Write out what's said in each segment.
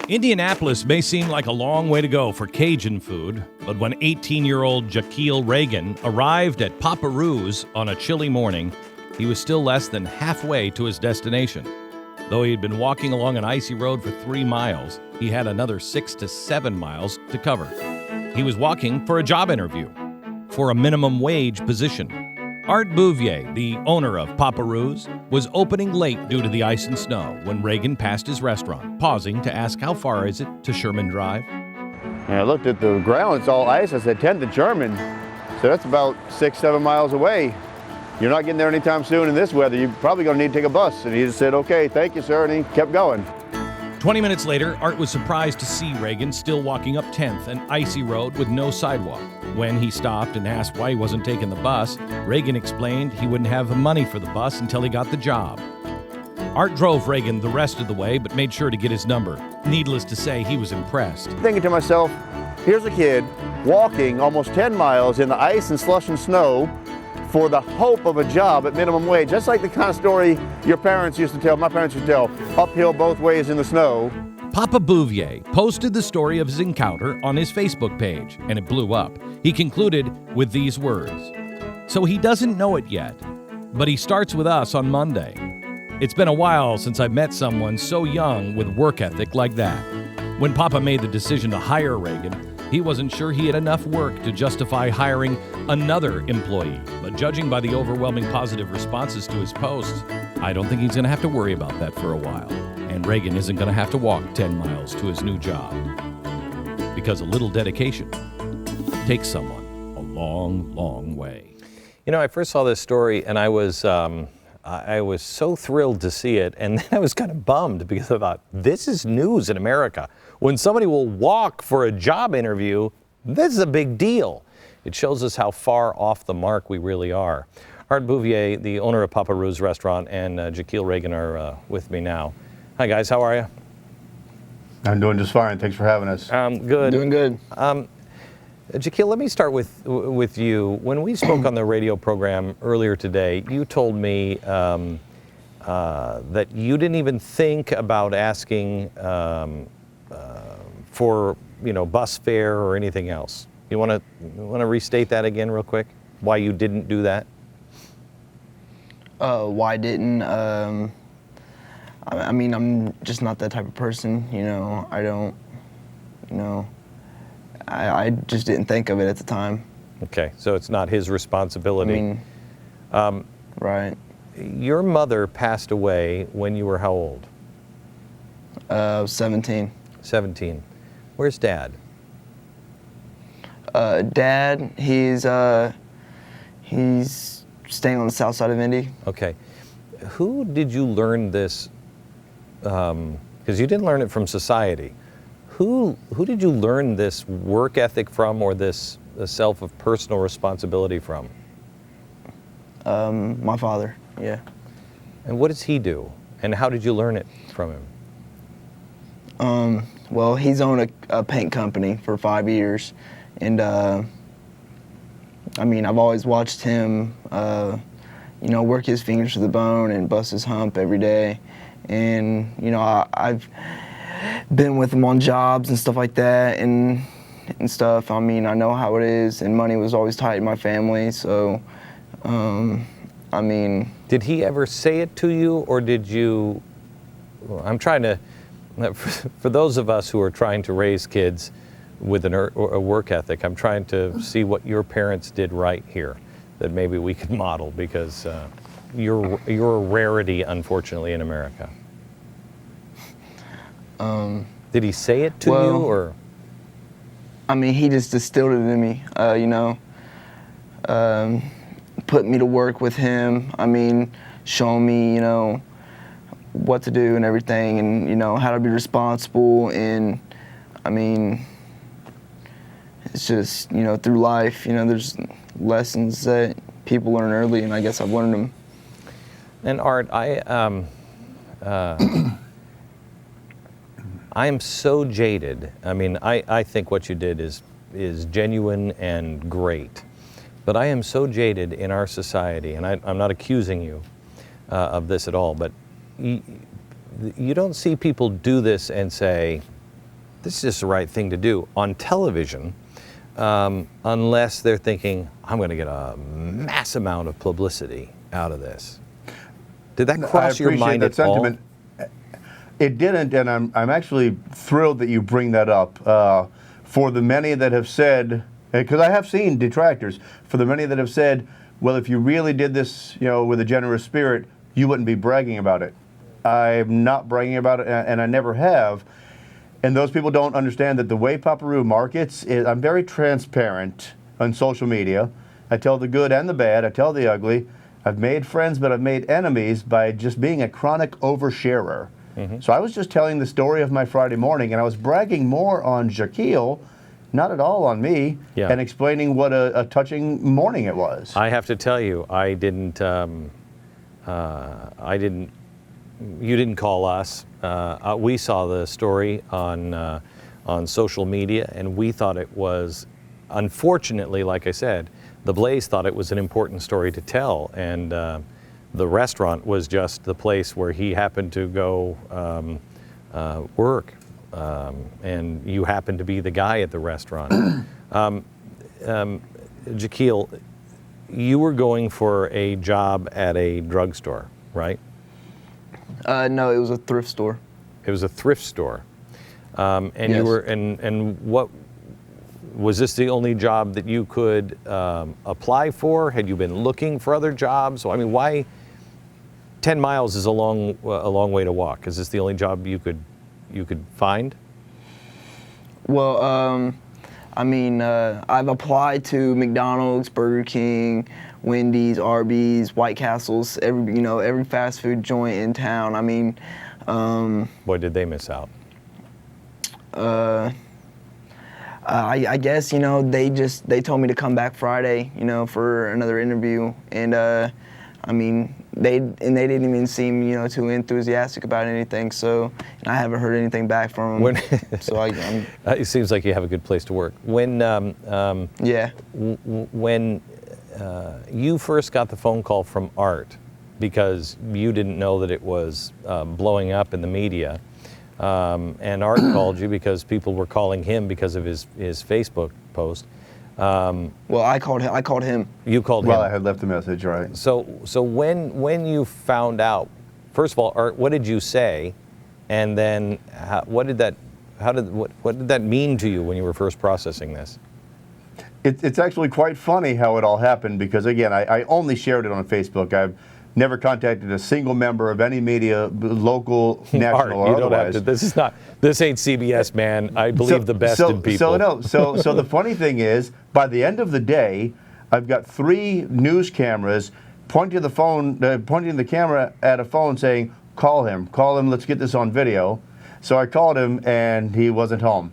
Indianapolis may seem like a long way to go for Cajun food, but when 18-year-old Jhaqueil Reagan arrived at Papa Ru's on a chilly morning, he was still less than halfway to his destination. Though he had been walking along an icy road for 3 miles, he had another 6 to 7 miles to cover. He was walking for a job interview for a minimum wage position. Art Bouvier, the owner of Papa Ru's, was opening late due to the ice and snow when Reagan passed his restaurant, pausing to ask how far is it to Sherman Drive. And I looked at the ground, it's all ice. I said, 10 to Sherman. So that's about 6, 7 miles away. You're not getting there anytime soon in this weather. You're probably going to need to take a bus. And he just said, okay, thank you, sir. And he kept going. 20 minutes later, Art was surprised to see Reagan still walking up 10th, an icy road with no sidewalk. When he stopped and asked why he wasn't taking the bus, Reagan explained he wouldn't have the money for the bus until he got the job. Art drove Reagan the rest of the way, but made sure to get his number. Needless to say, he was impressed. Thinking to myself, here's a kid walking almost 10 miles in the ice and slush and snow for the hope of a job at minimum wage. That's like the kind of story your parents used to tell, my parents used to tell, uphill both ways in the snow. Papa Bouvier posted the story of his encounter on his Facebook page, and it blew up. He concluded with these words: "So he doesn't know it yet, but he starts with us on Monday. It's been a while since I've met someone so young with work ethic like that." When Papa made the decision to hire Reagan, he wasn't sure he had enough work to justify hiring another employee. But judging by the overwhelming positive responses to his posts, I don't think he's going to have to worry about that for a while. And Reagan isn't going to have to walk 10 miles to his new job. Because a little dedication takes someone a long, long way. You know, I first saw this story and I was so thrilled to see it, and then I was kind of bummed because I thought, this is news in America. When somebody will walk for a job interview, this is a big deal. It shows us how far off the mark we really are. Art Bouvier, the owner of Papa Ru's restaurant, and Jhaqueil Reagan are with me now. Hi guys, how are you? I'm doing just fine. Thanks for having us. Good. Doing good. Jhaqueil, let me start with you. When we spoke on the radio program earlier today, you told me that you didn't even think about asking for bus fare or anything else. You want to restate that again real quick? Why you didn't do that? Why didn't? I mean, I'm just not that type of person. I don't. I just didn't think of it at the time. Okay, so it's not his responsibility. I mean, right. Your mother passed away when you were how old? 17. 17. Where's Dad? Dad, he's staying on the south side of Indy. Okay. Who did you learn this, because you didn't learn it from society. Who did you learn this work ethic from, or this self of personal responsibility from? My father, yeah. And what does he do? And how did you learn it from him? Well, he's owned a paint company for 5 years, and I mean, I've always watched him, work his fingers to the bone and bust his hump every day, and I've been with him on jobs and stuff like that, and stuff. I mean, I know how it is, and money was always tight in my family, so I mean. Did he ever say it to you, or did you? I'm trying to. For those of us who are trying to raise kids with a work ethic, I'm trying to see what your parents did right here that maybe we could model, because you're a rarity, unfortunately, in America. Did he say it to you, or? I mean, he just distilled it in me, put me to work with him. I mean, showing me, what to do and everything, and how to be responsible. And I mean, it's just through life, there's lessons that people learn early, and I guess I've learned them. And Art, I am so jaded. I mean, I think what you did is genuine and great, but I am so jaded in our society, and I'm not accusing you of this at all, but you don't see people do this and say, this is just the right thing to do on television, unless they're thinking, I'm going to get a mass amount of publicity out of this. Did that cross your mind at all? It didn't, and I'm actually thrilled that you bring that up. For the many that have said, because I have seen detractors, for the many that have said, well, if you really did this, with a generous spirit, you wouldn't be bragging about it. I'm not bragging about it, and I never have. And those people don't understand that the way Paparu markets is, I'm very transparent on social media. I tell the good and the bad. I tell the ugly. I've made friends, but I've made enemies by just being a chronic oversharer. Mm-hmm. So I was just telling the story of my Friday morning, and I was bragging more on Jhaqueil, not at all on me, and explaining what a touching morning it was. I have to tell you, you didn't call us. We saw the story on social media, and we thought it was, unfortunately, like I said, the Blaze thought it was an important story to tell, and the restaurant was just the place where he happened to go work, and you happened to be the guy at the restaurant. Jhaqueil, you were going for a job at a drugstore, right? No, it was a thrift store. It was a thrift store, and yes. you were and what was this the only job that you could apply for? Had you been looking for other jobs? So I mean, why 10 miles is a long way to walk? Is this the only job you could find? Well, I mean, I've applied to McDonald's, Burger King, Wendy's, Arby's, White Castles, every fast food joint in town. I mean, boy, did they miss out. I guess, they told me to come back Friday, for another interview, and I mean, they didn't even seem, too enthusiastic about anything. So, and I haven't heard anything back from them. So it seems like you have a good place to work. When when you first got the phone call from Art, because you didn't know that it was blowing up in the media, and Art called you because people were calling him because of his Facebook post. Well, I called him. You called him. Well, I had left a message, right? So when you found out, first of all, Art, what did you say, and then what did that mean to you when you were first processing this? It's actually quite funny how it all happened, because again, I only shared it on Facebook. I've never contacted a single member of any media, local, national, Art, or you don't otherwise. have to, this ain't CBS, man. I believe the best in people. So the funny thing is, by the end of the day, I've got 3 news cameras pointing the camera at a phone saying, call him, let's get this on video. So I called him, and he wasn't home.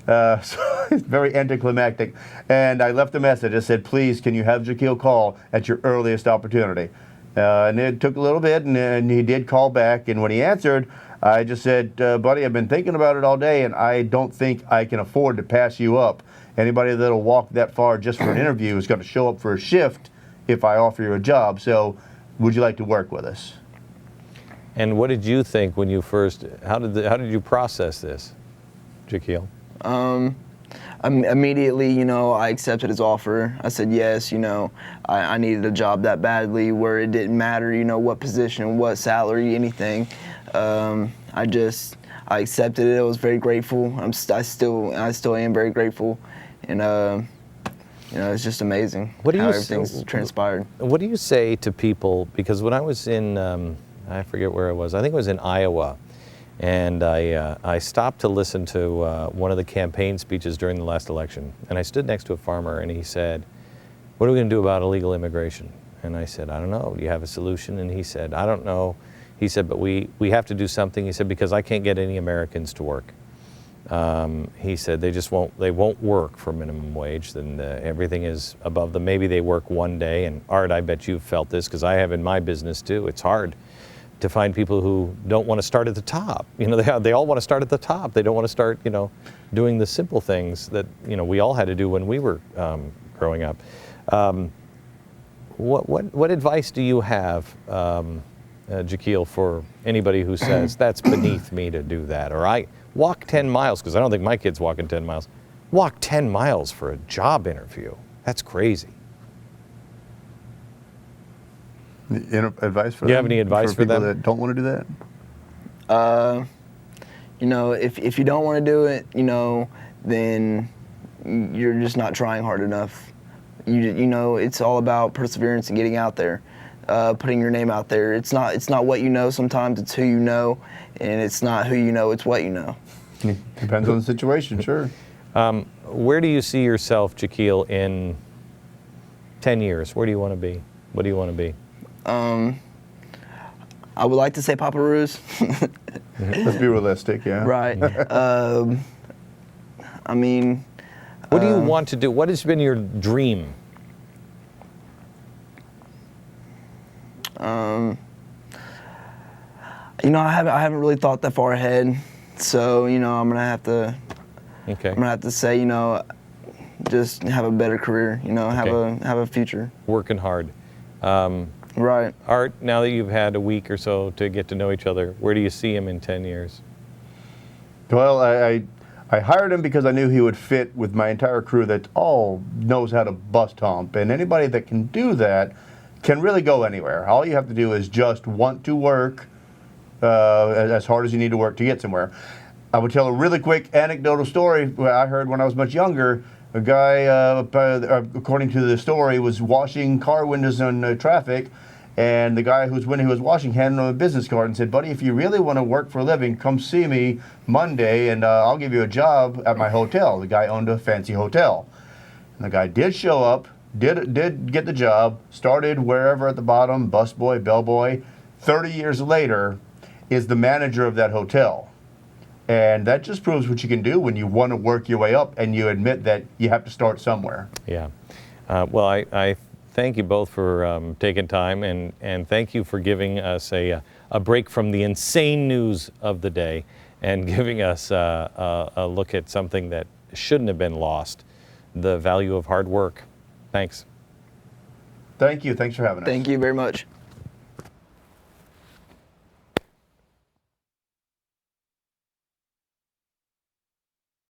So it's very anticlimactic. And I left a message. I said, please, can you have Jhaqueil call at your earliest opportunity? And it took a little bit, and he did call back. And when he answered, I just said, buddy, I've been thinking about it all day, and I don't think I can afford to pass you up. Anybody that'll walk that far just for an interview is going to show up for a shift if I offer you a job. So would you like to work with us? And what did you think when you first, how did you process this, Jhaqueil? Immediately, I accepted his offer. I said yes, I needed a job that badly, where it didn't matter, what position, what salary, anything. I accepted it. I was very grateful. I still am very grateful, and it's just amazing how everything's transpired. What do you say to people? Because when I was in, I forget where I was. I think it was in Iowa. And I stopped to listen to one of the campaign speeches during the last election. And I stood next to a farmer, and he said, what are we going to do about illegal immigration? And I said, I don't know. Do you have a solution? And he said, I don't know. He said, but we have to do something. He said, because I can't get any Americans to work. He said, they won't work for minimum wage. Then everything is above them. Maybe they work one day. And Art, I bet you've felt this, because I have in my business too. It's hard to find people who don't want to start at the top. They all want to start at the top. They don't want to start, doing the simple things that, we all had to do when we were growing up. What advice do you have, Jhaqueil, for anybody who says, that's beneath me to do that, or walk 10 miles, because I don't think my kid's walking 10 miles. Walk 10 miles for a job interview. That's crazy. Advice for Do you have any advice for people them? that don't want to do that? You know, if you don't want to do it, you know, then you're just not trying hard enough. You know, it's all about perseverance and getting out there, putting your name out there. It's not what you know sometimes, it's who you know, and it's not who you know, it's what you know. Depends on the situation, sure. Where do you see yourself, Jhaqueil, in 10 years? Where do you want to be? What do you want to be? I would like to say Papa Ruse. Let's be realistic, yeah. Right. I mean, What do you want to do? What has been your dream? you know, I haven't really thought that far ahead, so you know, I'm gonna have to say, you know, just have a better career. You know, have a future. Working hard. Right. Art, now that you've had a week or so to get to know each other, where do you see him in 10 years? Well, I hired him because I knew he would fit with my entire crew that all knows how to bust hump. And anybody that can do that can really go anywhere. All you have to do is just want to work as hard as you need to work to get somewhere. I would tell a really quick anecdotal story I heard when I was much younger. A guy, according to the story, was washing car windows in traffic, and the guy when he was washing handed him a business card and said, "Buddy, if you really want to work for a living, come see me Monday, and I'll give you a job at my hotel." The guy owned a fancy hotel. And the guy did show up, did get the job, started wherever at the bottom, busboy, bellboy. 30 years later, is the manager of that hotel. And that just proves what you can do when you want to work your way up and you admit that you have to start somewhere. Yeah. Well, I thank you both for taking time, and thank you for giving us a break from the insane news of the day and giving us a look at something that shouldn't have been lost, the value of hard work. Thanks. Thank you. Thanks for having us. Thank you very much.